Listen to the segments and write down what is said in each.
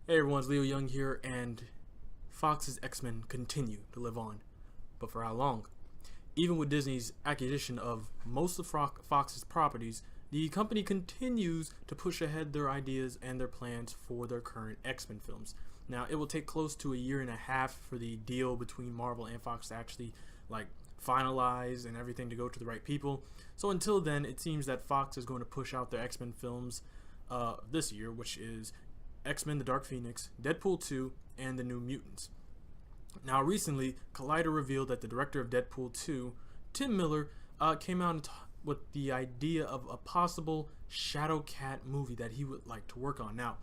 Hey everyone, it's Leo Young here, and Fox's X-Men continue to live on. But for how long? Even with Disney's acquisition of most of Fox's properties, the company continues to push ahead their ideas and their plans for their current X-Men films. Now, it will take close to a year and a half for the deal between Marvel and Fox to actually, finalize and everything to go to the right people. So until then, it seems that Fox is going to push out their X-Men films this year, which is X-Men The Dark Phoenix, Deadpool 2, and the New Mutants. Now, recently, Collider revealed that the director of Deadpool 2, Tim Miller, came out with the idea of a possible Shadowcat movie that he would like to work on. Now,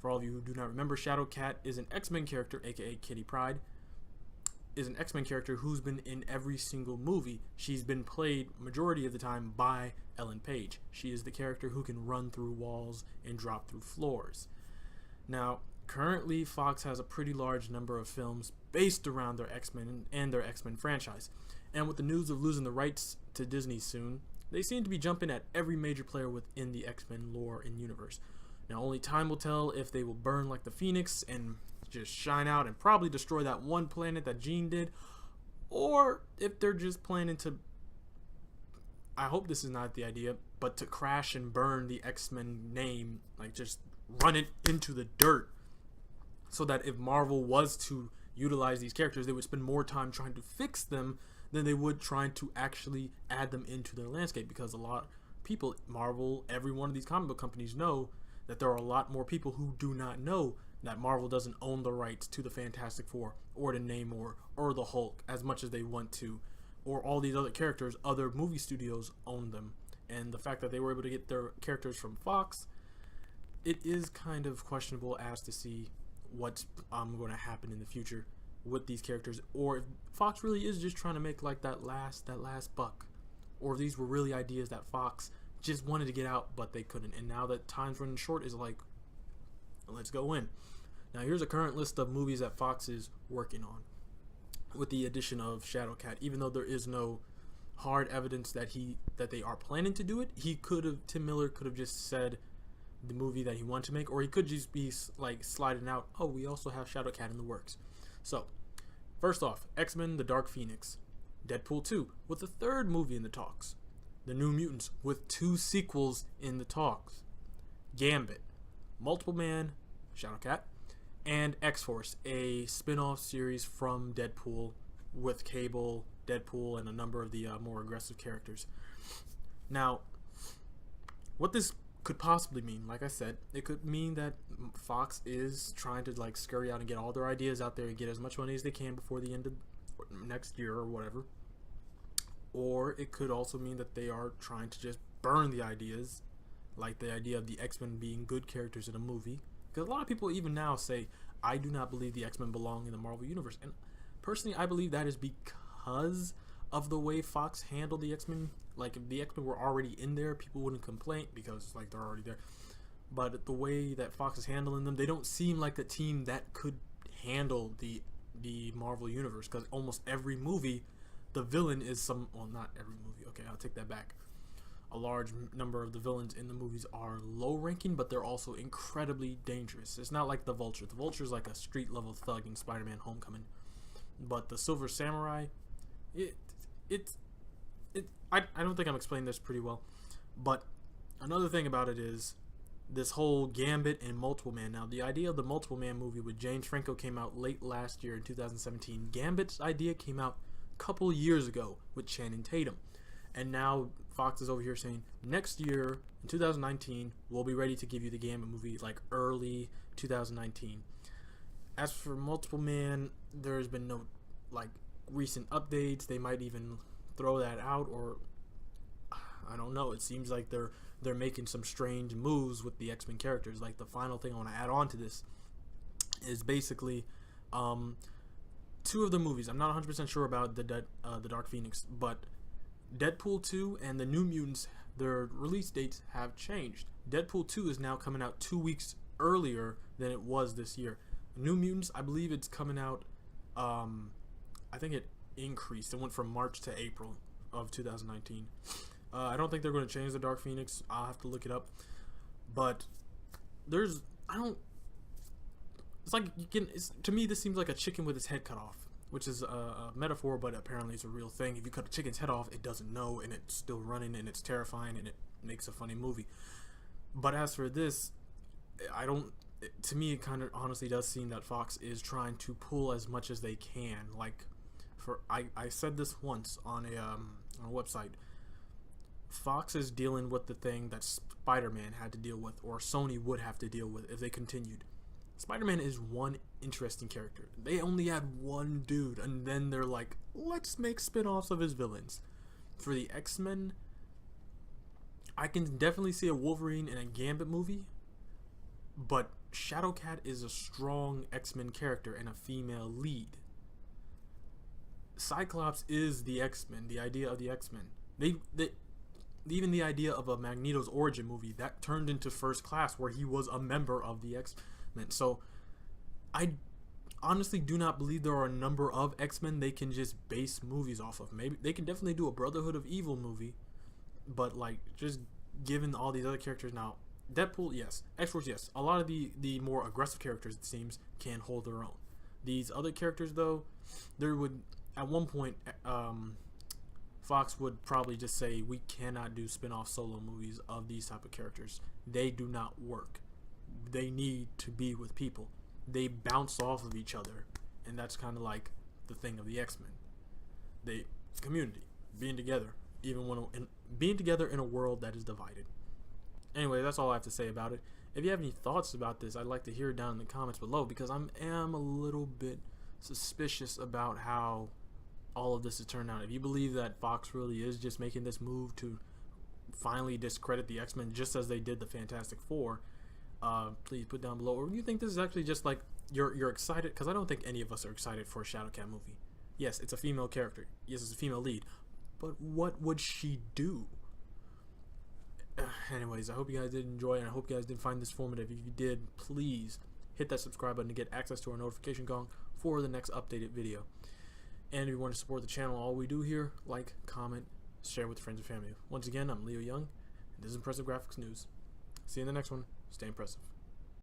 for all of you who do not remember, Shadowcat is an X-Men character, aka Kitty Pryde, is an X-Men character who's been in every single movie. She's been played majority of the time by Ellen Page. She is the character who can run through walls and drop through floors. Now, currently, Fox has a pretty large number of films based around their X-Men and their X-Men franchise. And with the news of losing the rights to Disney soon, they seem to be jumping at every major player within the X-Men lore and universe. Now, only time will tell if they will burn like the Phoenix and just shine out and probably destroy that one planet that Jean did, or if they're just planning to, I hope this is not the idea, but to crash and burn the X-Men name, just run it into the dirt, so that if Marvel was to utilize these characters, they would spend more time trying to fix them than they would trying to actually add them into their landscape, because a lot of people, Marvel, every one of these comic book companies know that there are a lot more people who do not know that Marvel doesn't own the rights to the Fantastic Four or to Namor or the Hulk as much as they want to, or all these other characters. Other movie studios own them, and the fact that they were able to get their characters from Fox, it is kind of questionable as to see what's going to happen in the future with these characters, or if Fox really is just trying to make that last buck, or if these were really ideas that Fox just wanted to get out but they couldn't, and now that time's running short, is let's go in. Now, here's a current list of movies that Fox is working on, with the addition of Shadowcat. Even though there is no hard evidence that they are planning to do it, Tim Miller could have just said the movie that he wanted to make, or he could just be sliding out, oh, we also have Shadowcat in the works. So, first off, X-Men The Dark Phoenix, Deadpool 2 with a third movie in the talks, The New Mutants with 2 sequels in the talks, Gambit, Multiple Man, Shadowcat, and X-Force, a spin-off series from Deadpool with Cable, Deadpool, and a number of the more aggressive characters. Now, what this could possibly mean, like I said, it could mean that Fox is trying to scurry out and get all their ideas out there and get as much money as they can before the end of next year or whatever. Or it could also mean that they are trying to just burn the ideas, like the idea of the X-Men being good characters in a movie. Because a lot of people even now say, I do not believe the X-Men belong in the Marvel Universe. And personally, I believe that is because of the way Fox handled the X-Men. If the X-Men were already in there, people wouldn't complain because they're already there. But the way that Fox is handling them, they don't seem like a team that could handle the Marvel Universe. Because almost every movie, the villain is not every movie. Okay, I'll take that back. A large number of the villains in the movies are low ranking, but they're also incredibly dangerous. It's not like the Vulture. The Vulture is like a street level thug in Spider-Man Homecoming. But the Silver Samurai, I don't think I'm explaining this pretty well. But another thing about it is this whole Gambit and Multiple Man. Now, the idea of the Multiple Man movie with James Franco came out late last year in 2017. Gambit's idea came out a couple years ago with Channing Tatum. And now Fox is over here saying, next year, in 2019, we'll be ready to give you the Gambit movie, early 2019. As for Multiple Man, there's been no, recent updates. They might even throw that out, or I don't know. It seems like they're making some strange moves with the X-Men characters. The final thing I want to add on to this is basically 2 of the movies. I'm not 100% sure about the Dark Phoenix, but Deadpool 2 and the New Mutants, their release dates have changed. Deadpool 2 is now coming out 2 weeks earlier than it was this year. New Mutants, I believe it's coming out, I think it increased. It went from March to April of 2019. I don't think they're going to change the Dark Phoenix. I'll have to look it up. But I don't It's like to me, this seems like a chicken with its head cut off, which is a metaphor, but apparently it's a real thing. If you cut a chicken's head off, it doesn't know, and it's still running, and it's terrifying, and it makes a funny movie. But as for this, to me, it kind of honestly does seem that Fox is trying to pull as much as they can. Like, I said this once on a website. Fox is dealing with the thing that Spider-Man had to deal with, or Sony would have to deal with if they continued. Spider-Man is one interesting character. They only had one dude, and then they're like, let's make spin-offs of his villains. For the X-Men, I can definitely see a Wolverine and a Gambit movie, but Shadowcat is a strong X-Men character and a female lead. Cyclops is the X-Men, the idea of the X-Men. Even the idea of a Magneto's origin movie that turned into First Class, where he was a member of the X-Men. So I honestly do not believe there are a number of X-Men they can just base movies off of. Maybe they can definitely do a Brotherhood of Evil movie, but like, just given all these other characters now, Deadpool, yes. X-Force, yes. A lot of the more aggressive characters, it seems, can hold their own. These other characters, though, there would, at one point, Fox would probably just say, we cannot do spin-off solo movies of these type of characters. They do not work. They need to be with people. They bounce off of each other, and that's kind of like the thing of the X-Men. Community, being together, being together in a world that is divided. Anyway, that's all I have to say about it. If you have any thoughts about this, I'd like to hear it down in the comments below, because I am a little bit suspicious about how all of this has turned out. If you believe that Fox really is just making this move to finally discredit the X-Men just as they did the Fantastic Four, please put down below. Or do you think this is actually just like you're excited? Because I don't think any of us are excited for a Shadowcat movie. Yes, it's a female character. Yes, it's a female lead. But what would she do? Anyways, I hope you guys did enjoy, and I hope you guys did find this informative. If you did, please hit that subscribe button to get access to our notification gong for the next updated video. And if you want to support the channel, all we do here, like, comment, share with friends and family. Once again, I'm Leo Young, and this is Impressive Graphics News. See you in the next one. Stay impressive.